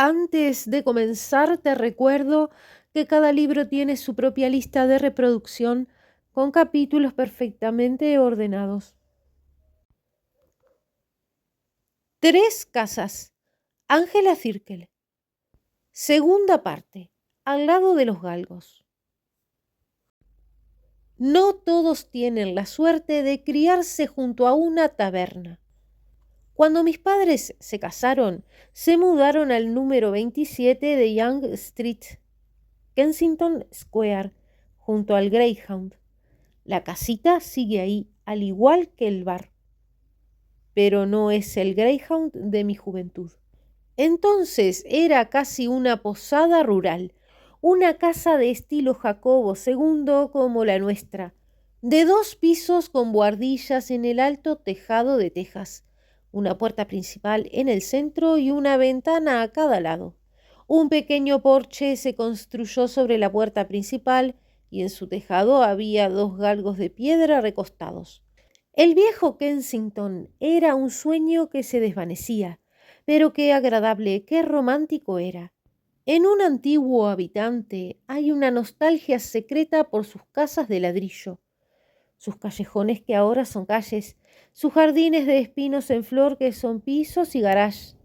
Antes de comenzar, te recuerdo que cada libro tiene su propia lista de reproducción con capítulos perfectamente ordenados. Tres casas. Ángela Zirkel. Segunda parte. Al lado de los galgos. No todos tienen la suerte de criarse junto a una taberna. Cuando mis padres se casaron, se mudaron al número 27 de Young Street, Kensington Square, junto al Greyhound. La casita sigue ahí, al igual que el bar. Pero no es el Greyhound de mi juventud. Entonces era casi una posada rural, una casa de estilo Jacobo II como la nuestra, de 2 pisos con buhardillas en el alto tejado de tejas, una puerta principal en el centro y una ventana a cada lado. Un pequeño porche se construyó sobre la puerta principal y en su tejado había 2 galgos de piedra recostados. El viejo Kensington era un sueño que se desvanecía, pero qué agradable, qué romántico era. En un antiguo habitante hay una nostalgia secreta por sus casas de ladrillo, sus callejones que ahora son calles, sus jardines de espinos en flor que son pisos y garages,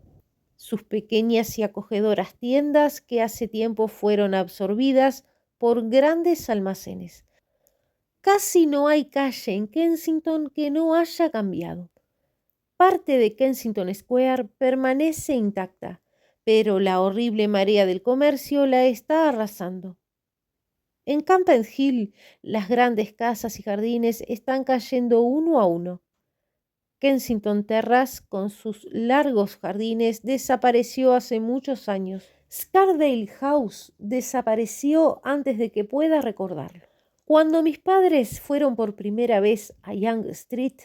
sus pequeñas y acogedoras tiendas que hace tiempo fueron absorbidas por grandes almacenes. Casi no hay calle en Kensington que no haya cambiado. Parte de Kensington Square permanece intacta, pero la horrible marea del comercio la está arrasando. En Campbell Hill, las grandes casas y jardines están cayendo uno a uno. Kensington Terrace, con sus largos jardines, desapareció hace muchos años. Scarsdale House desapareció antes de que pueda recordarlo. Cuando mis padres fueron por primera vez a Young Street,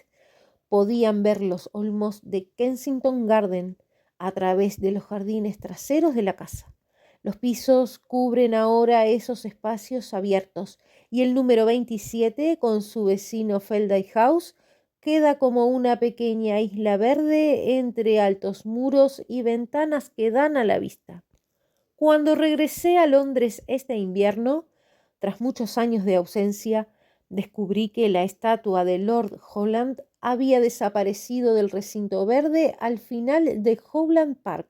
podían ver los olmos de Kensington Garden a través de los jardines traseros de la casa. Los pisos cubren ahora esos espacios abiertos y el número 27, con su vecino Felday House, queda como una pequeña isla verde entre altos muros y ventanas que dan a la vista. Cuando regresé a Londres este invierno, tras muchos años de ausencia, descubrí que la estatua de Lord Holland había desaparecido del recinto verde al final de Howland Park.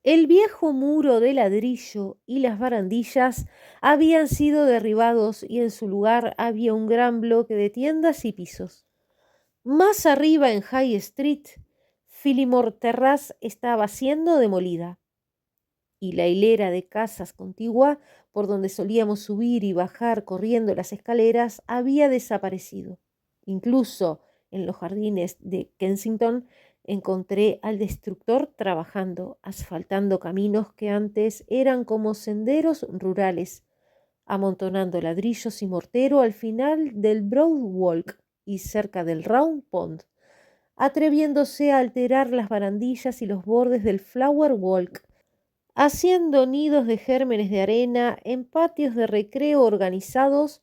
El viejo muro de ladrillo y las barandillas habían sido derribados y en su lugar había un gran bloque de tiendas y pisos. Más arriba en High Street, Phillimore Terrace estaba siendo demolida y la hilera de casas contigua, por donde solíamos subir y bajar corriendo las escaleras, había desaparecido. Incluso en los jardines de Kensington encontré al destructor trabajando, asfaltando caminos que antes eran como senderos rurales, amontonando ladrillos y mortero al final del Broad Walk y cerca del Round Pond, atreviéndose a alterar las barandillas y los bordes del Flower Walk, haciendo nidos de gérmenes de arena en patios de recreo organizados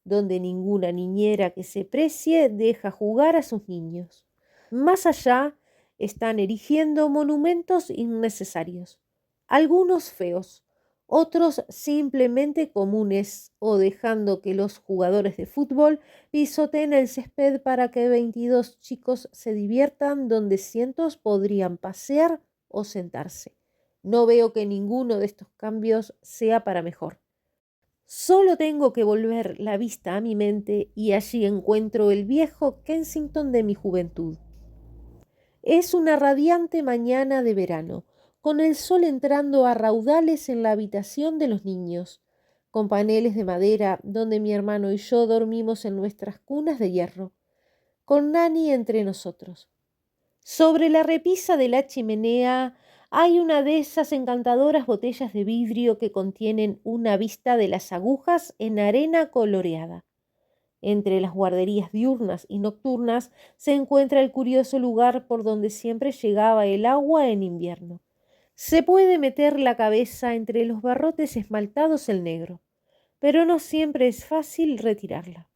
donde ninguna niñera que se precie deja jugar a sus niños. Más allá están erigiendo monumentos innecesarios, algunos feos, otros simplemente comunes, o dejando que los jugadores de fútbol pisoteen el césped para que 22 chicos se diviertan donde cientos podrían pasear o sentarse. No veo que ninguno de estos cambios sea para mejor. Solo tengo que volver la vista a mi mente y allí encuentro el viejo Kensington de mi juventud. Es una radiante mañana de verano, con el sol entrando a raudales en la habitación de los niños, con paneles de madera donde mi hermano y yo dormimos en nuestras cunas de hierro, con Nanny entre nosotros. Sobre la repisa de la chimenea hay una de esas encantadoras botellas de vidrio que contienen una vista de las agujas en arena coloreada. Entre las guarderías diurnas y nocturnas se encuentra el curioso lugar por donde siempre llegaba el agua en invierno. Se puede meter la cabeza entre los barrotes esmaltados en negro, pero no siempre es fácil retirarla.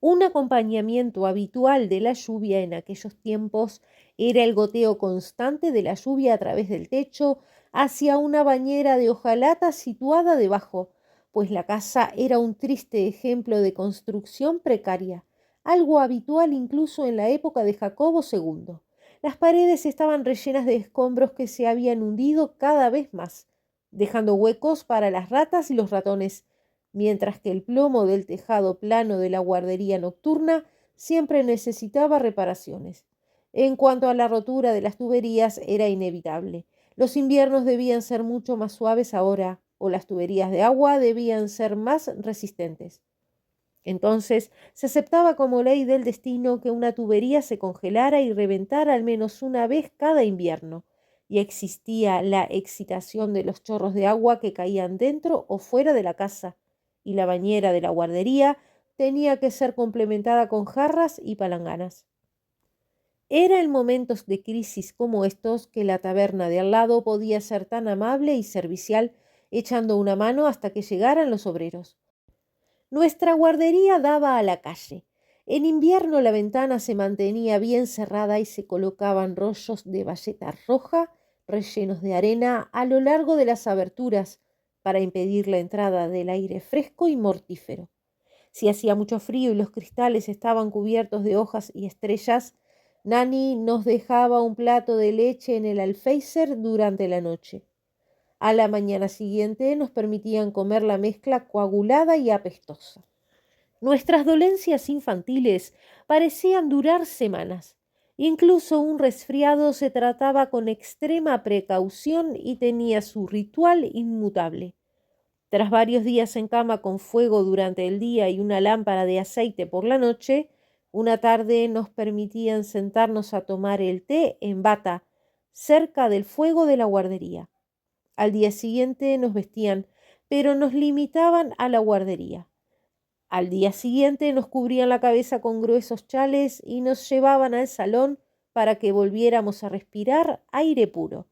Un acompañamiento habitual de la lluvia en aquellos tiempos era el goteo constante de la lluvia a través del techo hacia una bañera de hojalata situada debajo, pues la casa era un triste ejemplo de construcción precaria, algo habitual incluso en la época de Jacobo II. Las paredes estaban rellenas de escombros que se habían hundido cada vez más, dejando huecos para las ratas y los ratones, mientras que el plomo del tejado plano de la guardería nocturna siempre necesitaba reparaciones. En cuanto a la rotura de las tuberías, era inevitable. Los inviernos debían ser mucho más suaves ahora, o las tuberías de agua debían ser más resistentes. Entonces se aceptaba como ley del destino que una tubería se congelara y reventara al menos una vez cada invierno, y existía la excitación de los chorros de agua que caían dentro o fuera de la casa, y la bañera de la guardería tenía que ser complementada con jarras y palanganas. Era en momentos de crisis como estos que la taberna de al lado podía ser tan amable y servicial, echando una mano hasta que llegaran los obreros. Nuestra guardería daba a la calle. En invierno la ventana se mantenía bien cerrada y se colocaban rollos de bayeta roja rellenos de arena a lo largo de las aberturas para impedir la entrada del aire fresco y mortífero. Si hacía mucho frío y los cristales estaban cubiertos de hojas y estrellas, Nani nos dejaba un plato de leche en el alféizar durante la noche. A la mañana siguiente nos permitían comer la mezcla coagulada y apestosa. Nuestras dolencias infantiles parecían durar semanas. Incluso un resfriado se trataba con extrema precaución y tenía su ritual inmutable. Tras varios días en cama con fuego durante el día y una lámpara de aceite por la noche, una tarde nos permitían sentarnos a tomar el té en bata, cerca del fuego de la guardería. Al día siguiente nos vestían, pero nos limitaban a la guardería. Al día siguiente nos cubrían la cabeza con gruesos chales y nos llevaban al salón para que volviéramos a respirar aire puro.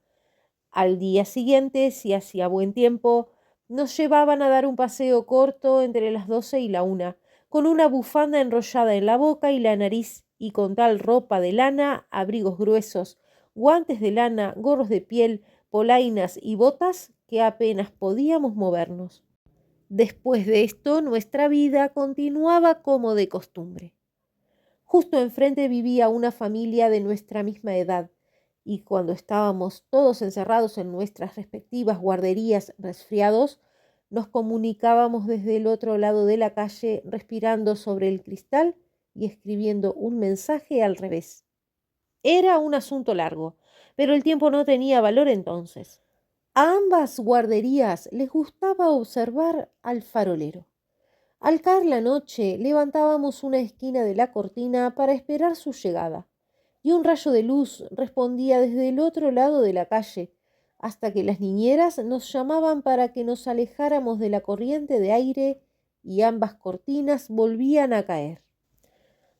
Al día siguiente, si hacía buen tiempo, nos llevaban a dar un paseo corto entre las 12 y la 1, con una bufanda enrollada en la boca y la nariz, y con tal ropa de lana, abrigos gruesos, guantes de lana, gorros de piel, polainas y botas, que apenas podíamos movernos. Después de esto, nuestra vida continuaba como de costumbre. Justo enfrente vivía una familia de nuestra misma edad, y cuando estábamos todos encerrados en nuestras respectivas guarderías resfriados, nos comunicábamos desde el otro lado de la calle, respirando sobre el cristal y escribiendo un mensaje al revés. Era un asunto largo, pero el tiempo no tenía valor entonces. A ambas guarderías les gustaba observar al farolero. Al caer la noche, levantábamos una esquina de la cortina para esperar su llegada, y un rayo de luz respondía desde el otro lado de la calle, hasta que las niñeras nos llamaban para que nos alejáramos de la corriente de aire y ambas cortinas volvían a caer.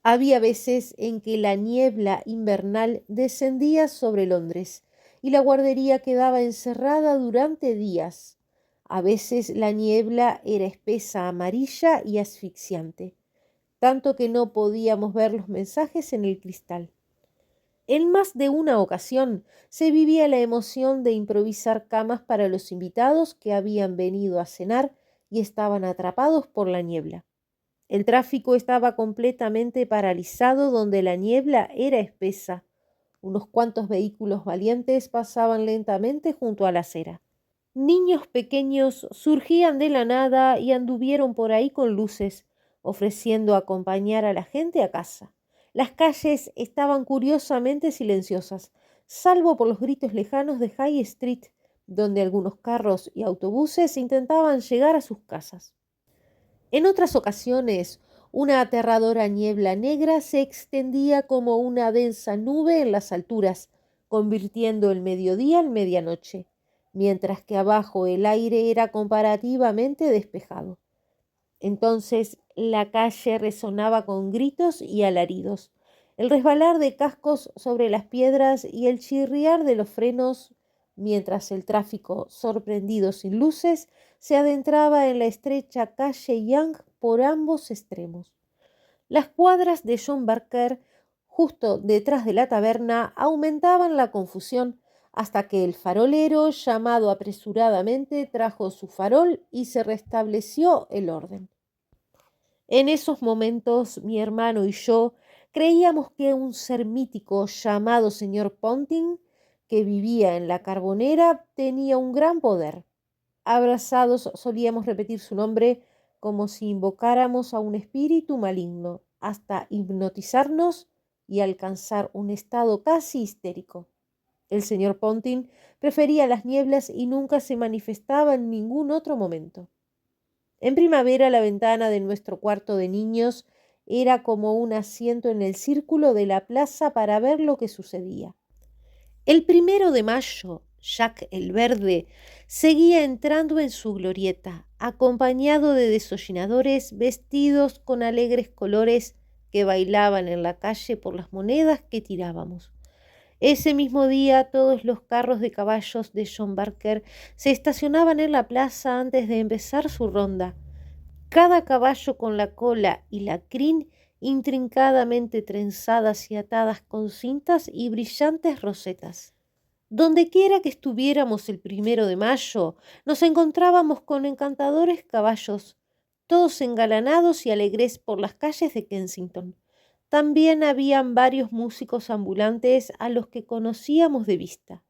Había veces en que la niebla invernal descendía sobre Londres y la guardería quedaba encerrada durante días. A veces la niebla era espesa, amarilla y asfixiante, tanto que no podíamos ver los mensajes en el cristal. En más de una ocasión se vivía la emoción de improvisar camas para los invitados que habían venido a cenar y estaban atrapados por la niebla. El tráfico estaba completamente paralizado donde la niebla era espesa. Unos cuantos vehículos valientes pasaban lentamente junto a la acera. Niños pequeños surgían de la nada y anduvieron por ahí con luces, ofreciendo acompañar a la gente a casa. Las calles estaban curiosamente silenciosas, salvo por los gritos lejanos de High Street, donde algunos carros y autobuses intentaban llegar a sus casas. En otras ocasiones, una aterradora niebla negra se extendía como una densa nube en las alturas, convirtiendo el mediodía en medianoche, mientras que abajo el aire era comparativamente despejado. Entonces la calle resonaba con gritos y alaridos. El resbalar de cascos sobre las piedras y el chirriar de los frenos, mientras el tráfico, sorprendido sin luces, se adentraba en la estrecha calle Young por ambos extremos. Las cuadras de John Barker, justo detrás de la taberna, aumentaban la confusión hasta que el farolero, llamado apresuradamente, trajo su farol y se restableció el orden. En esos momentos, mi hermano y yo creíamos que un ser mítico llamado señor Ponting, que vivía en la Carbonera, tenía un gran poder. Abrazados solíamos repetir su nombre como si invocáramos a un espíritu maligno, hasta hipnotizarnos y alcanzar un estado casi histérico. El señor Ponting prefería las nieblas y nunca se manifestaba en ningún otro momento. En primavera la ventana de nuestro cuarto de niños era como un asiento en el círculo de la plaza para ver lo que sucedía. El 1 de mayo, Jack el Verde seguía entrando en su glorieta, acompañado de desollinadores vestidos con alegres colores que bailaban en la calle por las monedas que tirábamos. Ese mismo día todos los carros de caballos de John Barker se estacionaban en la plaza antes de empezar su ronda, cada caballo con la cola y la crin intrincadamente trenzadas y atadas con cintas y brillantes rosetas. Dondequiera que estuviéramos el 1 de mayo, nos encontrábamos con encantadores caballos, todos engalanados y alegres por las calles de Kensington. También habían varios músicos ambulantes a los que conocíamos de vista.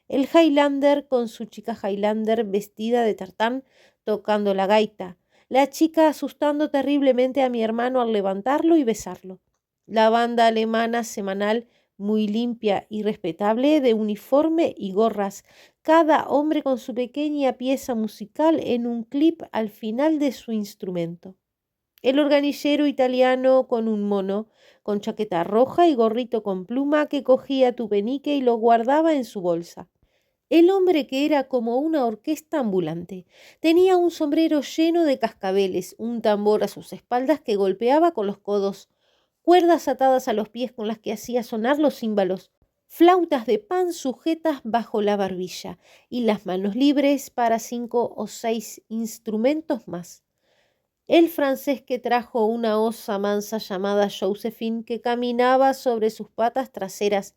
El Highlander con su chica Highlander vestida de tartán tocando la gaita, la chica asustando terriblemente a mi hermano al levantarlo y besarlo. La banda alemana semanal muy limpia y respetable de uniforme y gorras, cada hombre con su pequeña pieza musical en un clip al final de su instrumento. El organillero italiano con un mono, con chaqueta roja y gorrito con pluma que cogía tu penique y lo guardaba en su bolsa. El hombre que era como una orquesta ambulante. Tenía un sombrero lleno de cascabeles, un tambor a sus espaldas que golpeaba con los codos, cuerdas atadas a los pies con las que hacía sonar los címbalos, flautas de pan sujetas bajo la barbilla y las manos libres para 5 o 6 instrumentos más. El francés que trajo una osa mansa llamada Josephine que caminaba sobre sus patas traseras,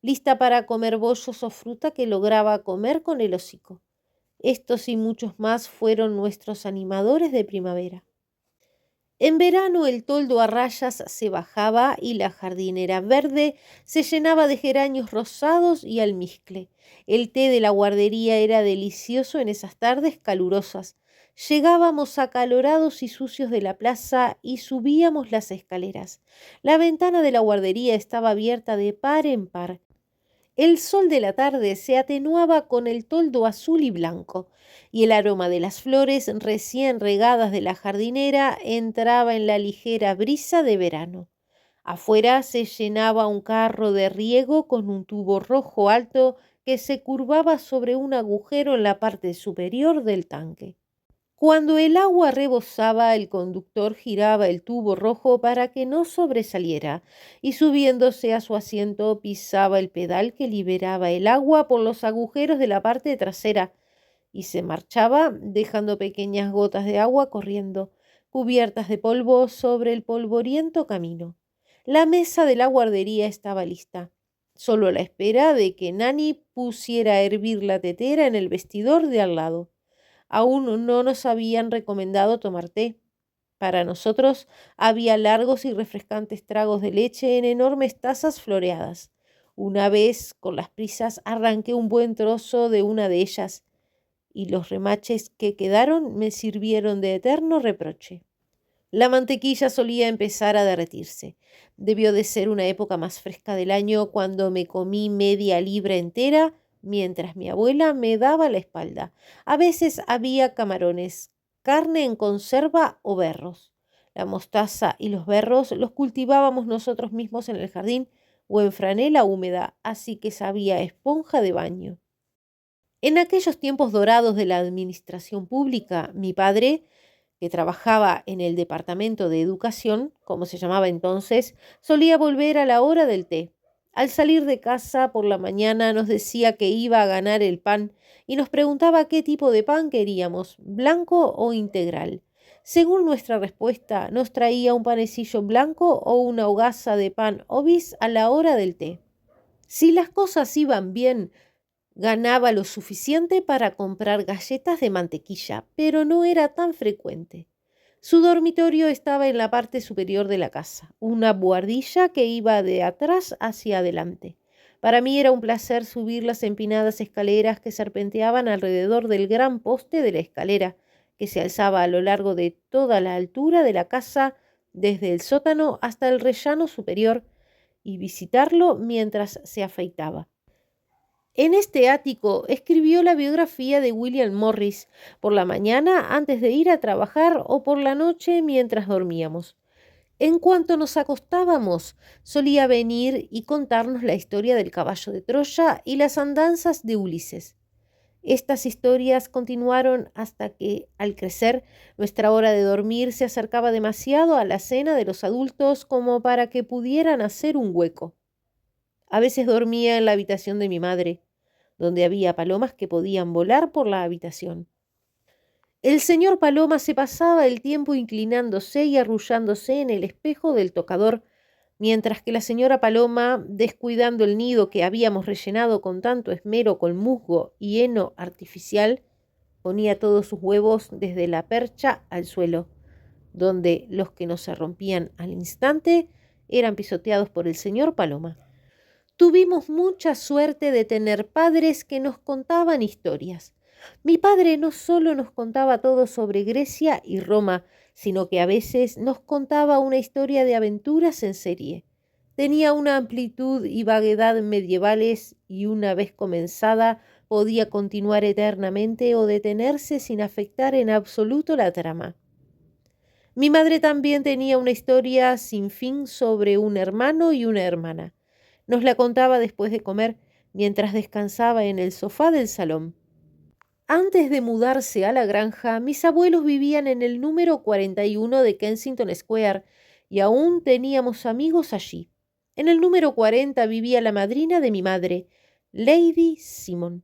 lista para comer bollos o fruta que lograba comer con el hocico. Estos y muchos más fueron nuestros animadores de primavera. En verano el toldo a rayas se bajaba y la jardinera verde se llenaba de geranios rosados y almizcle. El té de la guardería era delicioso en esas tardes calurosas. Llegábamos acalorados y sucios de la plaza y subíamos las escaleras. La ventana de la guardería estaba abierta de par en par. El sol de la tarde se atenuaba con el toldo azul y blanco, y el aroma de las flores recién regadas de la jardinera entraba en la ligera brisa de verano. Afuera se llenaba un carro de riego con un tubo rojo alto que se curvaba sobre un agujero en la parte superior del tanque. Cuando el agua rebosaba, el conductor giraba el tubo rojo para que no sobresaliera y subiéndose a su asiento pisaba el pedal que liberaba el agua por los agujeros de la parte trasera y se marchaba dejando pequeñas gotas de agua corriendo, cubiertas de polvo sobre el polvoriento camino. La mesa de la guardería estaba lista, solo a la espera de que Nanny pusiera a hervir la tetera en el vestidor de al lado. Aún no nos habían recomendado tomar té. Para nosotros había largos y refrescantes tragos de leche en enormes tazas floreadas. Una vez, con las prisas, arranqué un buen trozo de una de ellas, y los remaches que quedaron me sirvieron de eterno reproche. La mantequilla solía empezar a derretirse. Debió de ser una época más fresca del año cuando me comí media libra entera mientras mi abuela me daba la espalda. A veces había camarones, carne en conserva o berros. La mostaza y los berros los cultivábamos nosotros mismos en el jardín o en franela húmeda, así que sabía a esponja de baño. En aquellos tiempos dorados de la administración pública, mi padre, que trabajaba en el departamento de educación, como se llamaba entonces, solía volver a la hora del té. Al salir de casa por la mañana nos decía que iba a ganar el pan y nos preguntaba qué tipo de pan queríamos, blanco o integral. Según nuestra respuesta, nos traía un panecillo blanco o una hogaza de pan obis a la hora del té. Si las cosas iban bien, ganaba lo suficiente para comprar galletas de mantequilla, pero no era tan frecuente. Su dormitorio estaba en la parte superior de la casa, una buhardilla que iba de atrás hacia adelante. Para mí era un placer subir las empinadas escaleras que serpenteaban alrededor del gran poste de la escalera, que se alzaba a lo largo de toda la altura de la casa, desde el sótano hasta el rellano superior, y visitarlo mientras se afeitaba. En este ático escribió la biografía de William Morris, por la mañana antes de ir a trabajar o por la noche mientras dormíamos. En cuanto nos acostábamos, solía venir y contarnos la historia del caballo de Troya y las andanzas de Ulises. Estas historias continuaron hasta que, al crecer, nuestra hora de dormir se acercaba demasiado a la cena de los adultos como para que pudieran hacer un hueco. A veces dormía en la habitación de mi madre, donde había palomas que podían volar por la habitación. El señor Paloma se pasaba el tiempo inclinándose y arrullándose en el espejo del tocador, mientras que la señora Paloma, descuidando el nido que habíamos rellenado con tanto esmero con musgo y heno artificial, ponía todos sus huevos desde la percha al suelo, donde los que no se rompían al instante eran pisoteados por el señor Paloma. Tuvimos mucha suerte de tener padres que nos contaban historias. Mi padre no solo nos contaba todo sobre Grecia y Roma, sino que a veces nos contaba una historia de aventuras en serie. Tenía una amplitud y vaguedad medievales y una vez comenzada podía continuar eternamente o detenerse sin afectar en absoluto la trama. Mi madre también tenía una historia sin fin sobre un hermano y una hermana. Nos la contaba después de comer, mientras descansaba en el sofá del salón. Antes de mudarse a la granja, mis abuelos vivían en el número 41 de Kensington Square y aún teníamos amigos allí. En el número 40 vivía la madrina de mi madre, Lady Simon.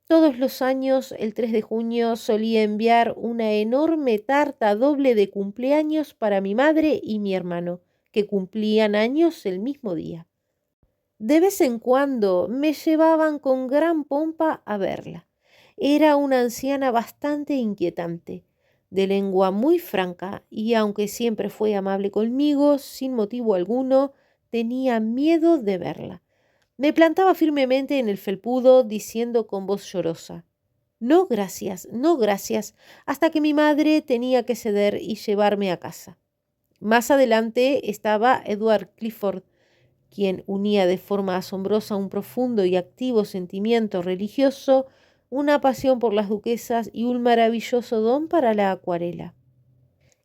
Todos los años, el 3 de junio, solía enviar una enorme tarta doble de cumpleaños para mi madre y mi hermano, que cumplían años el mismo día. De vez en cuando me llevaban con gran pompa a verla. Era una anciana bastante inquietante, de lengua muy franca, y aunque siempre fue amable conmigo, sin motivo alguno, tenía miedo de verla. Me plantaba firmemente en el felpudo, diciendo con voz llorosa: no gracias, no gracias, hasta que mi madre tenía que ceder y llevarme a casa. Más adelante estaba Edward Clifford, quien unía de forma asombrosa un profundo y activo sentimiento religioso, una pasión por las duquesas y un maravilloso don para la acuarela.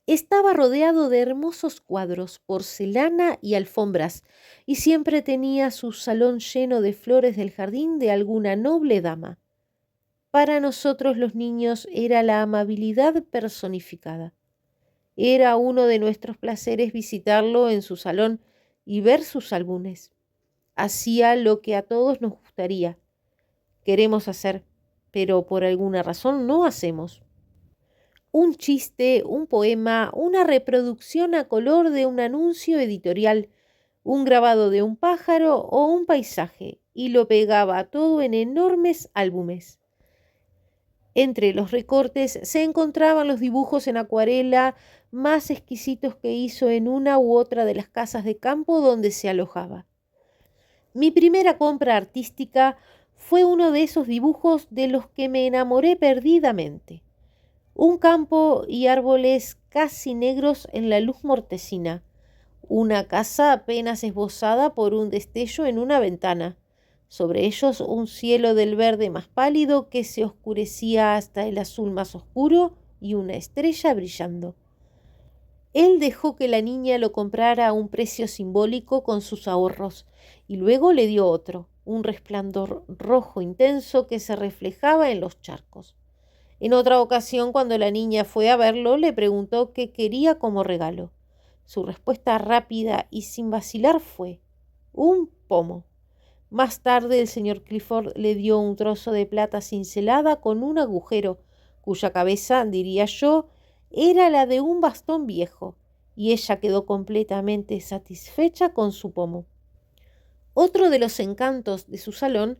Estaba rodeado de hermosos cuadros, porcelana y alfombras, y siempre tenía su salón lleno de flores del jardín de alguna noble dama. Para nosotros los niños era la amabilidad personificada. Era uno de nuestros placeres visitarlo en su salón y ver sus álbumes. Hacía lo que a todos nos gustaría. Queremos hacer, pero por alguna razón no hacemos. Un chiste, un poema, una reproducción a color de un anuncio editorial, un grabado de un pájaro o un paisaje, y lo pegaba todo en enormes álbumes. Entre los recortes se encontraban los dibujos en acuarela más exquisitos que hizo en una u otra de las casas de campo donde se alojaba. Mi primera compra artística fue uno de esos dibujos de los que me enamoré perdidamente. Un campo y árboles casi negros en la luz mortecina. Una casa apenas esbozada por un destello en una ventana. Sobre ellos un cielo del verde más pálido que se oscurecía hasta el azul más oscuro y una estrella brillando. Él dejó que la niña lo comprara a un precio simbólico con sus ahorros y luego le dio otro, un resplandor rojo intenso que se reflejaba en los charcos. En otra ocasión, cuando la niña fue a verlo, le preguntó qué quería como regalo. Su respuesta rápida y sin vacilar fue: un pomo. Más tarde el señor Clifford le dio un trozo de plata cincelada con un agujero, cuya cabeza, diría yo, era la de un bastón viejo, y ella quedó completamente satisfecha con su pomo. Otro de los encantos de su salón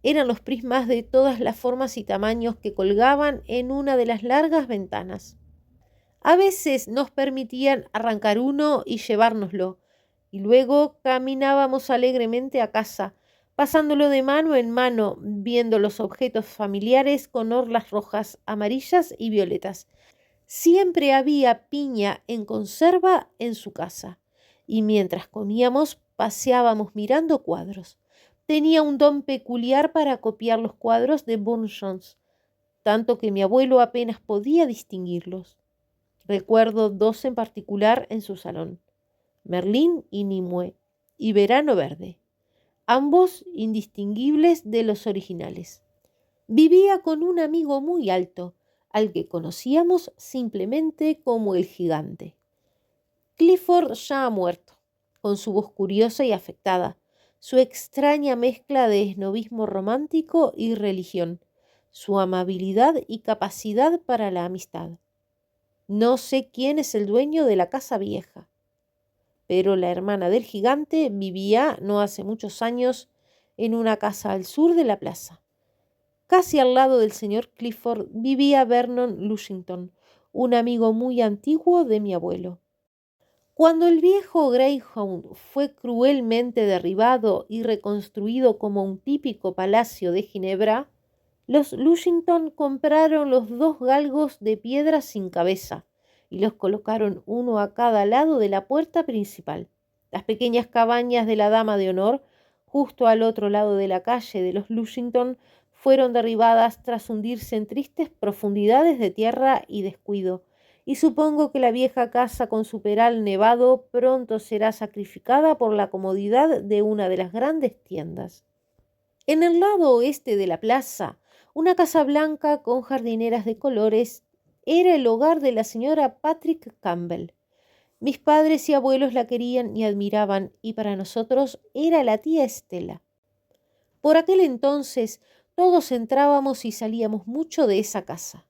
eran los prismas de todas las formas y tamaños que colgaban en una de las largas ventanas. A veces nos permitían arrancar uno y llevárnoslo, y luego caminábamos alegremente a casa, pasándolo de mano en mano, viendo los objetos familiares con orlas rojas, amarillas y violetas. Siempre había piña en conserva en su casa, y mientras comíamos paseábamos mirando cuadros. Tenía un don peculiar para copiar los cuadros de Burne-Jones, tanto que mi abuelo apenas podía distinguirlos. Recuerdo dos en particular en su salón, Merlín y Nimue, y Verano Verde, ambos indistinguibles de los originales. Vivía con un amigo muy alto, al que conocíamos simplemente como el gigante. Clifford ya ha muerto, con su voz curiosa y afectada, su extraña mezcla de esnobismo romántico y religión, su amabilidad y capacidad para la amistad. No sé quién es el dueño de la casa vieja, pero la hermana del gigante vivía no hace muchos años en una casa al sur de la plaza. Casi al lado del señor Clifford vivía Vernon Lushington, un amigo muy antiguo de mi abuelo. Cuando el viejo Greyhound fue cruelmente derribado y reconstruido como un típico palacio de Ginebra, los Lushington compraron los dos galgos de piedra sin cabeza y los colocaron uno a cada lado de la puerta principal. Las pequeñas cabañas de la dama de honor, justo al otro lado de la calle de los Lushington, fueron derribadas tras hundirse en tristes profundidades de tierra y descuido, y supongo que la vieja casa con su peral nevado pronto será sacrificada por la comodidad de una de las grandes tiendas. En el lado oeste de la plaza, una casa blanca con jardineras de colores era el hogar de la señora Patrick Campbell. Mis padres y abuelos la querían y admiraban, y para nosotros era la tía Estela. Por aquel entonces todos entrábamos y salíamos mucho de esa casa.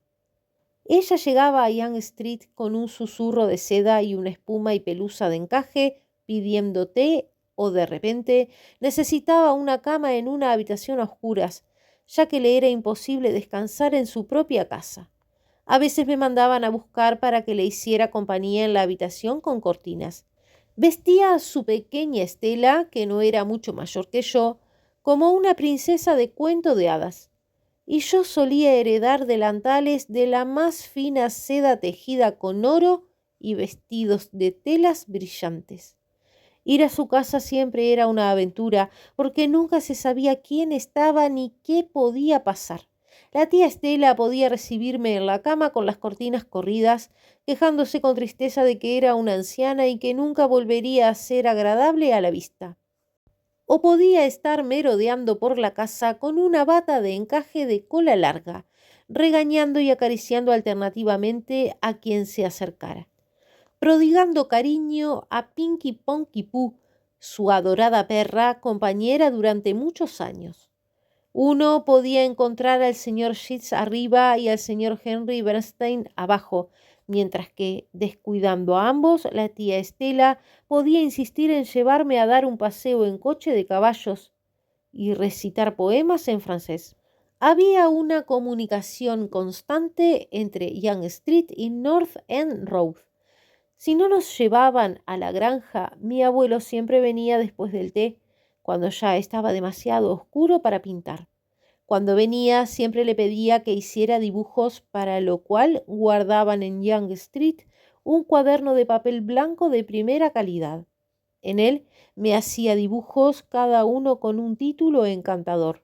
Ella llegaba a Young Street con un susurro de seda y una espuma y pelusa de encaje, pidiendo té, o de repente necesitaba una cama en una habitación a oscuras, ya que le era imposible descansar en su propia casa. A veces me mandaban a buscar para que le hiciera compañía en la habitación con cortinas. Vestía a su pequeña Estela, que no era mucho mayor que yo, como una princesa de cuento de hadas, y yo solía heredar delantales de la más fina seda tejida con oro y vestidos de telas brillantes. Ir a su casa siempre era una aventura, porque nunca se sabía quién estaba ni qué podía pasar. La tía Estela podía recibirme en la cama con las cortinas corridas, quejándose con tristeza de que era una anciana y que nunca volvería a ser agradable a la vista. O podía estar merodeando por la casa con una bata de encaje de cola larga, regañando y acariciando alternativamente a quien se acercara, prodigando cariño a Pinky Ponky Poo, su adorada perra, compañera durante muchos años. Uno podía encontrar al señor Sheets arriba y al señor Henry Bernstein abajo, mientras que, descuidando a ambos, la tía Estela podía insistir en llevarme a dar un paseo en coche de caballos y recitar poemas en francés. Había una comunicación constante entre Young Street y North End Road. Si no nos llevaban a la granja, mi abuelo siempre venía después del té, cuando ya estaba demasiado oscuro para pintar. Cuando venía, siempre le pedía que hiciera dibujos, para lo cual guardaban en Young Street un cuaderno de papel blanco de primera calidad. En él me hacía dibujos, cada uno con un título encantador.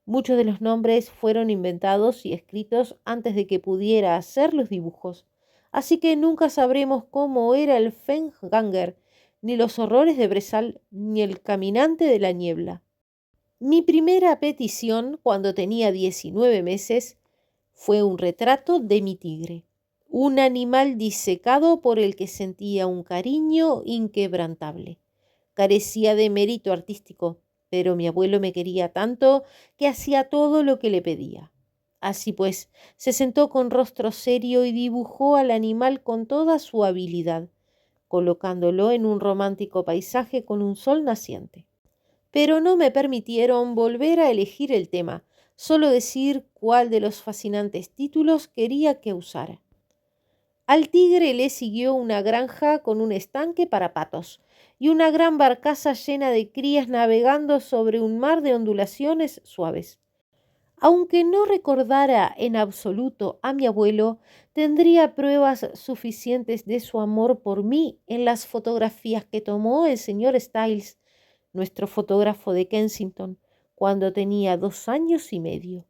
Muchos de los nombres fueron inventados y escritos antes de que pudiera hacer los dibujos, así que nunca sabremos cómo era el Fenganger, ni los horrores de Bresal, ni el caminante de la niebla. Mi primera petición, cuando tenía 19 meses, fue un retrato de mi tigre, un animal disecado por el que sentía un cariño inquebrantable. Carecía de mérito artístico, pero mi abuelo me quería tanto que hacía todo lo que le pedía. Así pues, se sentó con rostro serio y dibujó al animal con toda su habilidad, colocándolo en un romántico paisaje con un sol naciente. Pero no me permitieron volver a elegir el tema, solo decir cuál de los fascinantes títulos quería que usara. Al tigre le siguió una granja con un estanque para patos y una gran barcaza llena de crías navegando sobre un mar de ondulaciones suaves. Aunque no recordara en absoluto a mi abuelo, tendría pruebas suficientes de su amor por mí en las fotografías que tomó el señor Styles, nuestro fotógrafo de Kensington, cuando tenía 2 años y medio.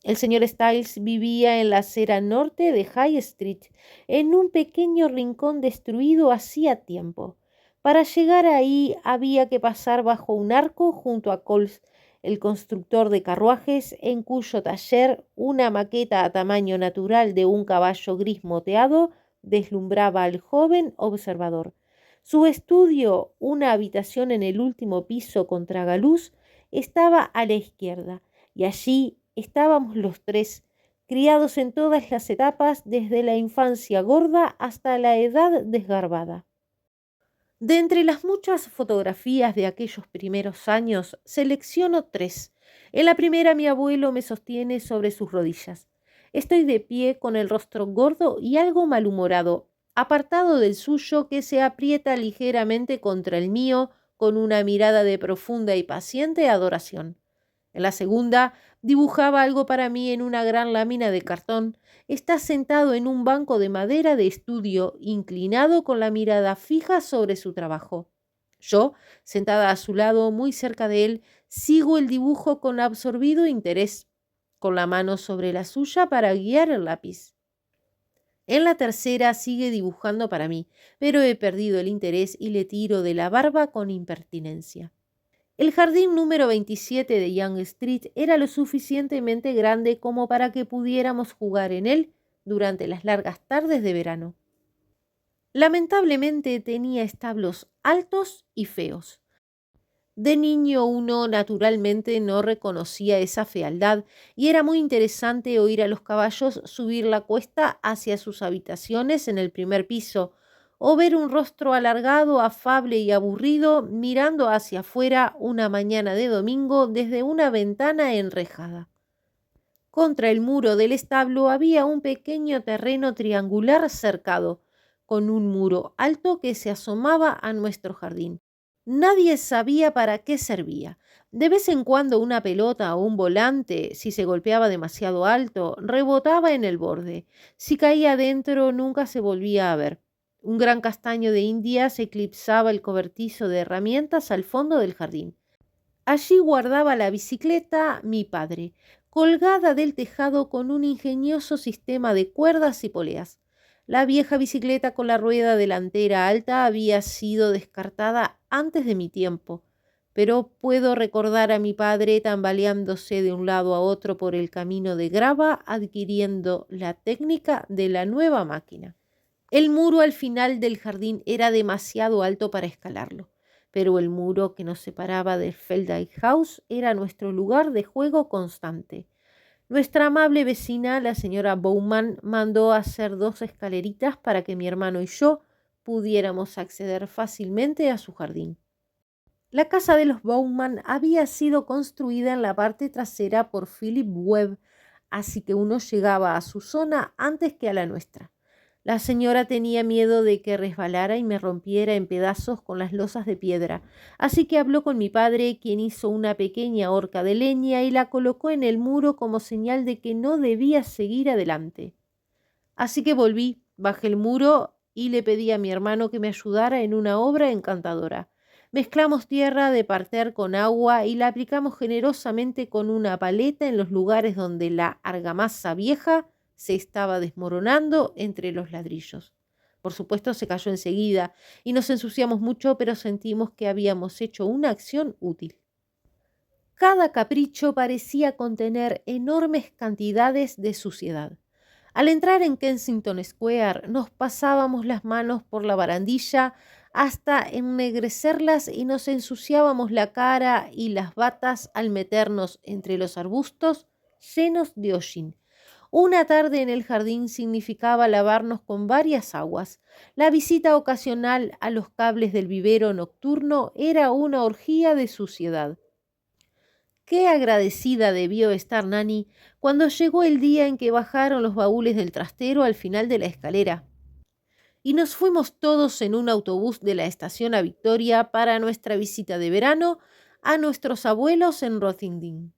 El señor Styles vivía en la acera norte de High Street, en un pequeño rincón destruido hacía tiempo. Para llegar ahí había que pasar bajo un arco junto a Coles, el constructor de carruajes, en cuyo taller una maqueta a tamaño natural de un caballo gris moteado deslumbraba al joven observador. Su estudio, una habitación en el último piso con tragaluz, estaba a la izquierda, y allí estábamos los tres, criados en todas las etapas, desde la infancia gorda hasta la edad desgarbada. De entre las muchas fotografías de aquellos primeros años, selecciono 3. En la primera mi abuelo me sostiene sobre sus rodillas. Estoy de pie con el rostro gordo y algo malhumorado, apartado del suyo que se aprieta ligeramente contra el mío con una mirada de profunda y paciente adoración. En la segunda, dibujaba algo para mí en una gran lámina de cartón. Está sentado en un banco de madera de estudio, inclinado con la mirada fija sobre su trabajo. Yo, sentada a su lado, muy cerca de él, sigo el dibujo con absorbido interés, con la mano sobre la suya para guiar el lápiz. En la tercera sigue dibujando para mí, pero he perdido el interés y le tiro de la barba con impertinencia. El jardín número 27 de Young Street era lo suficientemente grande como para que pudiéramos jugar en él durante las largas tardes de verano. Lamentablemente tenía establos altos y feos. De niño uno naturalmente no reconocía esa fealdad y era muy interesante oír a los caballos subir la cuesta hacia sus habitaciones en el primer piso, o ver un rostro alargado, afable y aburrido mirando hacia afuera una mañana de domingo desde una ventana enrejada. Contra el muro del establo había un pequeño terreno triangular cercado, con un muro alto que se asomaba a nuestro jardín. Nadie sabía para qué servía. De vez en cuando una pelota o un volante, si se golpeaba demasiado alto, rebotaba en el borde. Si caía dentro, nunca se volvía a ver. Un gran castaño de Indias eclipsaba el cobertizo de herramientas al fondo del jardín. Allí guardaba la bicicleta mi padre, colgada del tejado con un ingenioso sistema de cuerdas y poleas. La vieja bicicleta con la rueda delantera alta había sido descartada antes de mi tiempo, pero puedo recordar a mi padre tambaleándose de un lado a otro por el camino de grava, adquiriendo la técnica de la nueva máquina. El muro al final del jardín era demasiado alto para escalarlo, pero el muro que nos separaba del Feldhigh House era nuestro lugar de juego constante. Nuestra amable vecina, la señora Bowman, mandó hacer 2 escaleritas para que mi hermano y yo pudiéramos acceder fácilmente a su jardín. La casa de los Bowman había sido construida en la parte trasera por Philip Webb, así que uno llegaba a su zona antes que a la nuestra. La señora tenía miedo de que resbalara y me rompiera en pedazos con las losas de piedra, así que habló con mi padre, quien hizo una pequeña horca de leña y la colocó en el muro como señal de que no debía seguir adelante. Así que volví, bajé el muro y le pedí a mi hermano que me ayudara en una obra encantadora. Mezclamos tierra de parterre con agua y la aplicamos generosamente con una paleta en los lugares donde la argamasa vieja se estaba desmoronando entre los ladrillos. Por supuesto se cayó enseguida y nos ensuciamos mucho, pero sentimos que habíamos hecho una acción útil. Cada capricho parecía contener enormes cantidades de suciedad. Al entrar en Kensington Square nos pasábamos las manos por la barandilla hasta ennegrecerlas y nos ensuciábamos la cara y las batas al meternos entre los arbustos llenos de hollín. Una tarde en el jardín significaba lavarnos con varias aguas. La visita ocasional a los cables del vivero nocturno era una orgía de suciedad. Qué agradecida debió estar Nani cuando llegó el día en que bajaron los baúles del trastero al final de la escalera y nos fuimos todos en un autobús de la estación a Victoria para nuestra visita de verano a nuestros abuelos en Rottingdean.